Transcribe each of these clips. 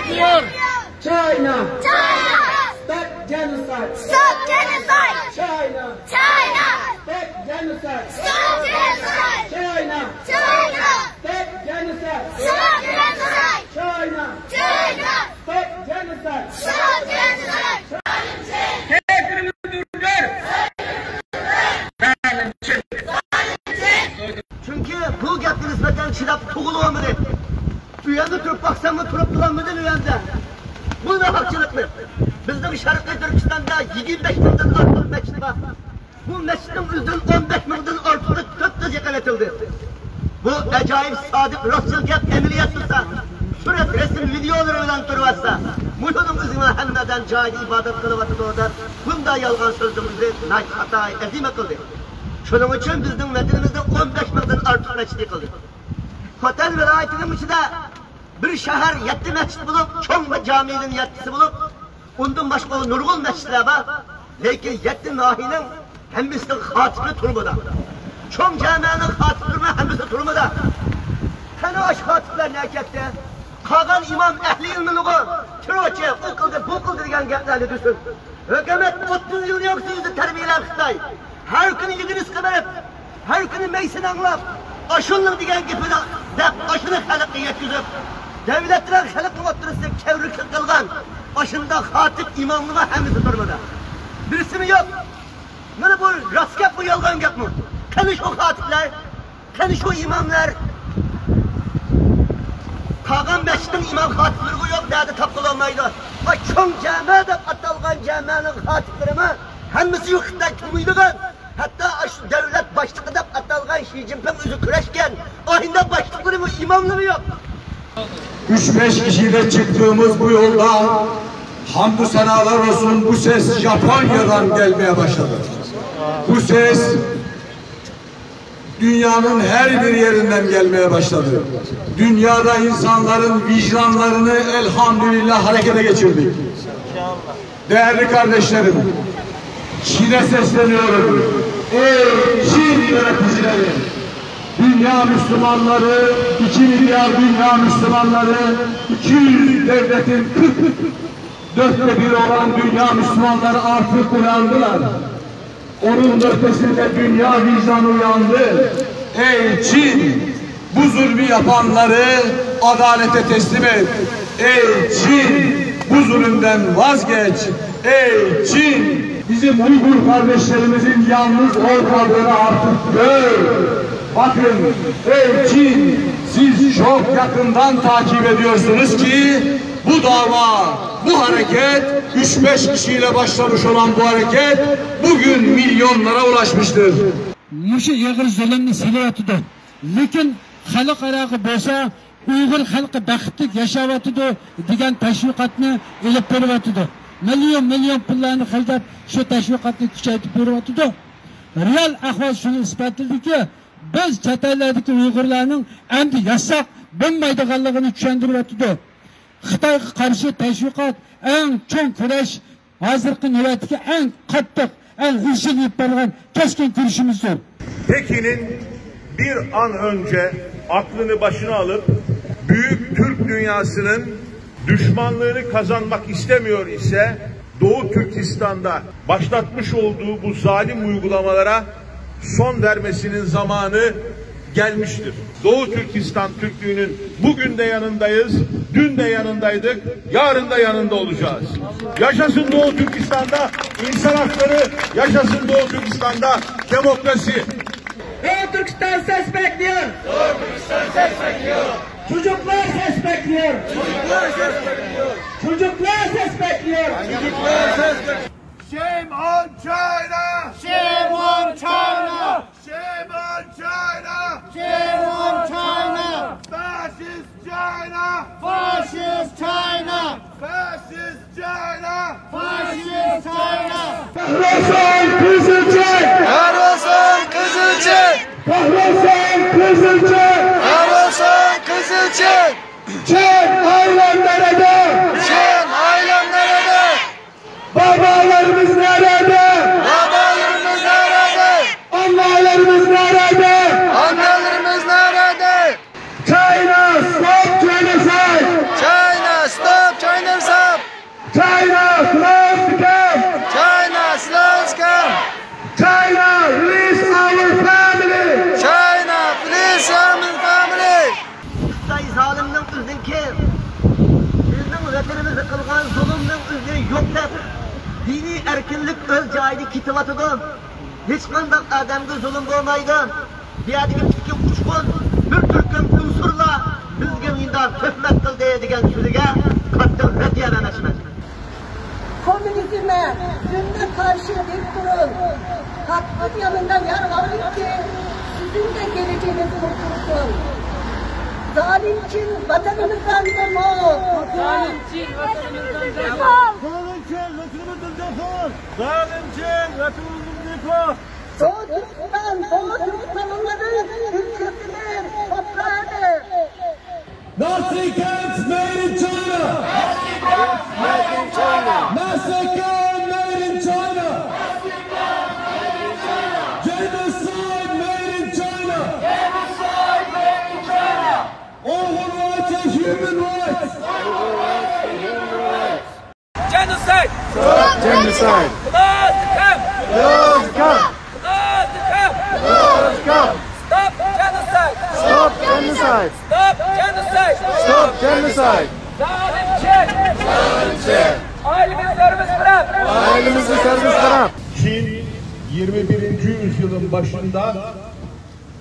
ediyor. China. Stop genocide. Stop genocide. China. Stop genocide. Stop genocide. China. Stop genocide. Stop genocide. China. Stop genocide. Stop genocide. Hepimiz durdur. Çünkü bu gapni nispeten chidab tug'ilolmadi. Uyanda turib baksam turib turolmadan uyanda. Bu nafaqchilikni bizning Sharqiy Turkistonda 25 mingdan ortiq masjid bor. Bu masjidning o'zidan 15 mingdan ortiq to'xtaz yaqalatildi. Bu ajoyib sodiq rostchil gap amaliyot bo'lsa, surat, rasm, videolar bilan turibsa, mushunning o'zini hammadan joyida ibodat qilyapti o'rda. Bunday yolg'on so'zimizni xato azima qildi. Shuning uchun bizning madinamizda 15 mingdan ortiq masjid qildi. Xotan viloyatining ichida bir shahar 7 masjid bo'lib, cho'ng va jamining 7si bo'lib, undan boshqa nurg'un masjidlar bor. Lekin 7 nohiyaning hammasining xotibi turmada. Cho'ng jamining xotibi hammasi turmada. Qani osh xotiblar ne ketdi? Qolgan imom ahli ilmini kirochi, u qildi, bu qildi degan gaplarni desin. Hukumat 30 yil yo'qsiz tarbiyalab Xitoy. Har kuni yig'ilishga borib, har kuni maysini anglab, ashunning degan gapini deb ashuni xalqqa yetkazib, davlatlar xalqning o'rtasida kavrik qilgan, ashunda xotib imomni hammasi turmada. Birisimi yo'q. Mana bu rost gap, bu yolg'on gapmi? Qani shu xotiblar, qani shu imomlar qolgan masjidning imom xotiblari yo'q dedi, topqilolmaydi. Va cho'ng jami deb atalgan jamining xotiblarimi hammasi yo'q Xitoy turmaydigan. Hatta shu davlat boshlig'i deb atalgan Xi Jinping o'zi kurashgan. Oyinda boshliqlari mı, imamları yok. 3-5 kişiyle çıktığımız bu yolda hamdü senalar olsun, bu ses Japonya'dan gelmeye başladı. Bu ses dünyanın her bir yerinden gelmeye başladı. Dünyada insanların vicdanlarını elhamdülillah harekete geçirdik. Değerli kardeşlerim, Çin'e sesleniyorum. Ey Çin yöneticileri, dünya Müslümanları, 2 milyar dünya Müslümanları, 200 devletin 44'te 1 olan dünya Müslümanları artık uyandılar. Onun ötesinde dünya vicdanı uyandı. Ey Çin, bu zulmü yapanları adalete teslim et. Ey Çin, bu zulümden vazgeç. Ey Çin, bizim Uygur kardeşlerimizin yalnız olmadığını artık gör. Bakın, ey Çin, siz çok yakından takip ediyorsunuz ki bu dava, bu hareket 3-5 kişiyle başlamış olan bu hareket bugün milyonlara ulaşmıştır. Muşu yığır zulümni silayatıdır. Lekin xalqaraga bo'lsa Uygur xalqi baxtli yashayapti degan tashviqotni elib beryapti. Milyon pullarni xarjlab shu tashviqotni kuchaytirib beryapti. Real ahvol shuni isbotladiki, biz chet ellardagi Uyg'urlarning endi yashab bo'lmaydiganligini tushuntiryapti. Xitoyga qarshi tashviqot eng cho'ng kurash, hozirgi navbatdagi eng qattiq, eng hujjatli bo'lgan keskin kurashimizdir. Pekin'in bir an önce aklını başına alıp büyük Türk dünyasının düşmanlığını kazanmak istemiyor ise Doğu Türkistan'da başlatmış olduğu bu zalim uygulamalara son vermesinin zamanı gelmiştir. Doğu Türkistan Türklüğünün bugün de yanındayız, dün de yanındaydık, yarın da yanında olacağız. Yaşasın Doğu Türkistan'da insan hakları, yaşasın Doğu Türkistan'da demokrasi. Doğu Türkistan ses bekliyor. Doğu Türkistan ses bekliyor. Çocuklar ses bekliyor. Çocuklar ses bekliyor. Çocuklar ses bekliyor. Çocuklar ses bekliyor. Shame on China! Shame on China! Shame on China! Shame on China! Fascist China! Fascist China! Fascist China! Fascist China! Kahraman Kızılcık! Kahraman Kızılcık! Kahraman Kızılcık! Kahraman Kızılcık! Çin ailem nerede? Çin ailem nerede? Babalarımız nerede? Babalarımız nerede? Annelerimiz nerede? Annelerimiz nerede? China stop genocide! China stop üzünki bizning vatanimizda qilgan zulmning izi yo'q deb diniy erkinlik o'z joyida ketyotidi. Hech qanday odamga zulm bo'lmaydi. Bu yerdagi ikki uchqun bir turkum unsurlar bizga mindar tuhmat qildi degan so'ziga qattiq raddiya berishimiz. Komünizme, zulme karşı dik durun. Hakkın yanında yer alın ki sizin de geleceğiniz kurtulsun. Zalim Çin vatanımızdan defol. Zalim Çin vatanımızdan defol. Zalim Çin vatanımızdan defol. Zalim Çin vatanımızdan defol. Doğu Türkistan, Doğu Türkistan'ın ülkesidir, toprağıdır. Nazi camps made in China. Massacre made in China. Genocide made in China. All rights are human rights. Genocide! Stop genocide. Close the camp! Close camp. Close the camp! Close camp. Stop genocide! Stop genocide. Stop genocide! Stop genocide. Zalim Çin! Zalim Çin. Ailemizi serbest bırak! Ailemizi serbest bırak. Çin 21. yüzyılın başında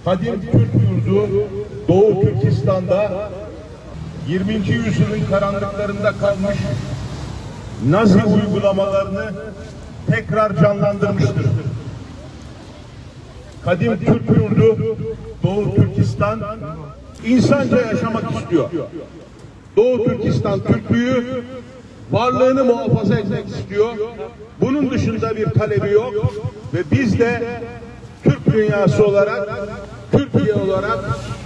kadim Türk yurdu Doğu Türkistan'da 20. yüzyılın karanlıklarında kalmış Nazi uygulamalarını tekrar canlandırmıştır. Kadim Türk yurdu Doğu Türkistan insanca yaşamak istiyor. Doğu Türkistan Türklüğü varlığını muhafaza etmek istiyor. Bunun dışında bir talebi yok ve biz de Türk dünyası olarak, Türkiye olarak,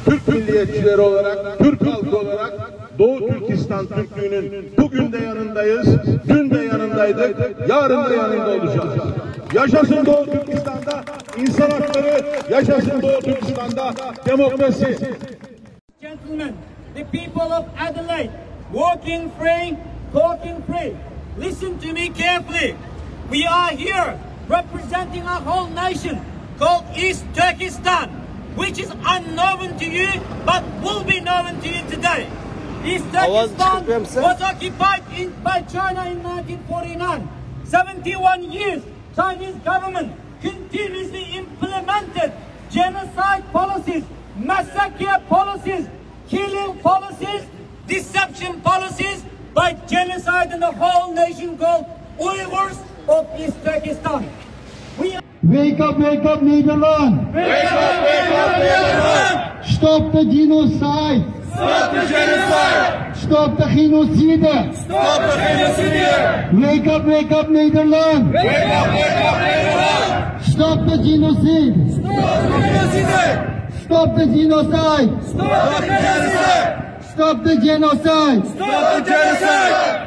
Türk milliyetçileri olarak, Türk halkı olarak Doğu Türkistan Türklüğünün bugün de yanındayız, dün de yanındaydık, yarın da yanında olacağız. Yaşasın Doğu Türkistan'da insan hakları, yaşasın Doğu Türkistan'da demokrasi. Gentlemen, the people of Adelaide, walking free, talking free. Listen to me carefully. We are here representing a whole nation called East Turkestan, which is unknown to you, but will be known to you today. East Turkestan was occupied by China in 1949. 71 years, Chinese government continuously implemented genocide policies, massacre policies, killing policies, deception policies by genociding the whole nation called Uyghurs of East Turkestan. Wake up, Netherlands! Wake up, Netherlands! Stop the genocide! Stop the genocide! Stop the genocide! Stop the genocide! Wake up, Netherlands! Wake up, Netherlands! Stop the genocide! Stop the genocide! Stop the genocide! Stop the genocide! Stop the genocide! Stop the genocide!